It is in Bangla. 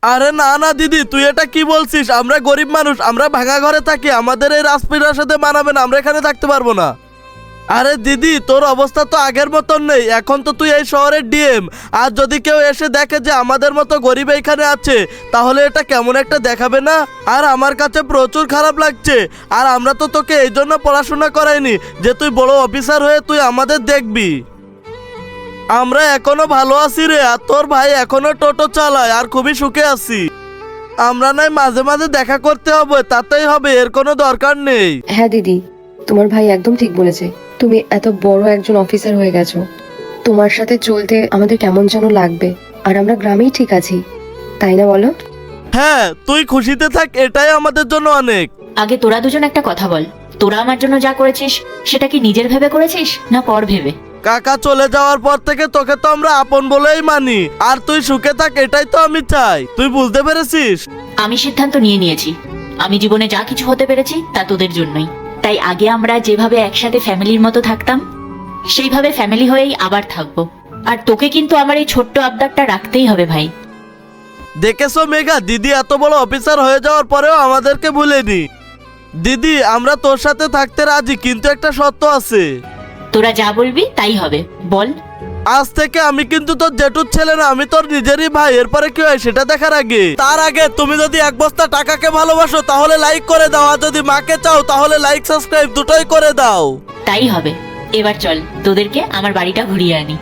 আরে না না দিদি, তুই এটা কি বলছিস? আমরা গরিব মানুষ, আমরা ভাঙা ঘরে থাকি, আমাদের এই রাজপ্রাসাদে মানাবে না, আমরা এখানে থাকতে পারবো না। আরে দিদি, তোর অবস্থা তো আগের মতন নেই, এখন তো তুই এই শহরের ডিএম। আর যদি কেউ এসে দেখে যে আমাদের মতো গরিব এইখানে আছে, তাহলে এটা কেমন একটা দেখাবে না? আর আমার কাছে প্রচুর খারাপ লাগছে। আর আমরা তো তোকে এই জন্য পড়াশোনা করাইনি যে তুই বড় অফিসার হয়ে তুই আমাদের দেখবি। আমরা এখনো ভালো আছি রে, আর তোর ভাই এখনো টোটো চালায় আর খুবই সুখে আছি। আমরা নয় মাঝে মাঝে দেখা করতে হবে, তাতেই হবে, এর কোনো দরকার নেই। হ্যাঁ দিদি, তোমার ভাই একদম ঠিক বলেছে। তুমি এত বড় একজন অফিসার হয়ে গেছো, তোমার সাথে চলতে আমাদের কেমন যেন লাগবে। আর আমরা গ্রামেই ঠিক আছি, তাই না বলো? হ্যাঁ, তুই খুশিতে থাক, এটাই আমাদের জন্য অনেক। আগে তোরা দুজন একটা কথা বল, তোরা আমার জন্য যা করেছিস সেটা কি নিজের ভেবে করেছিস না পর ভেবে? কাকা চলে যাওয়ার পর থেকে তোকে তো আমরা আপন বলেই মানি, আর তুই সুখে থাক এটাই তো আমি চাই। তুই বুঝতে পেরেছিস? আমি সিদ্ধান্ত নিয়ে নিয়েছি, আমি জীবনে যা কিছু হতে পেরেছি তা তোদের জন্যই। তাই আগে আমরা যেভাবে একসাথে ফ্যামিলির মতো থাকতাম, সেইভাবে ফ্যামিলি হয়েই আবার থাকবো। আর তোকে কিন্তু আমার এই ছোট্ট আবদারটা রাখতেই হবে ভাই। দেখেছো মেঘা, দিদি এত বড় অফিসার হয়ে যাওয়ার পরেও আমাদেরকে ভুলেনি। দিদি, আমরা তোর সাথে থাকতে রাজি, কিন্তু একটা শর্ত আছে। তোরা যা বলবি তাই হবে, বল। আজ থেকে আমি কিন্তু তোর জেঠুর ছেলে না, আমি তোর নিজেরই ভাই। এরপরে কি হয় সেটা দেখার আগে, তার আগে তুমি যদি এক বস্তা টাকাকে ভালোবাসো তাহলে লাইক করে দাও, আর যদি মাকে চাও তাহলে লাইক সাবস্ক্রাইব দুটোই করে দাও। তাই হবে। এবার চল, তোদেরকে আমার বাড়িটা ঘুরিয়ে আনি।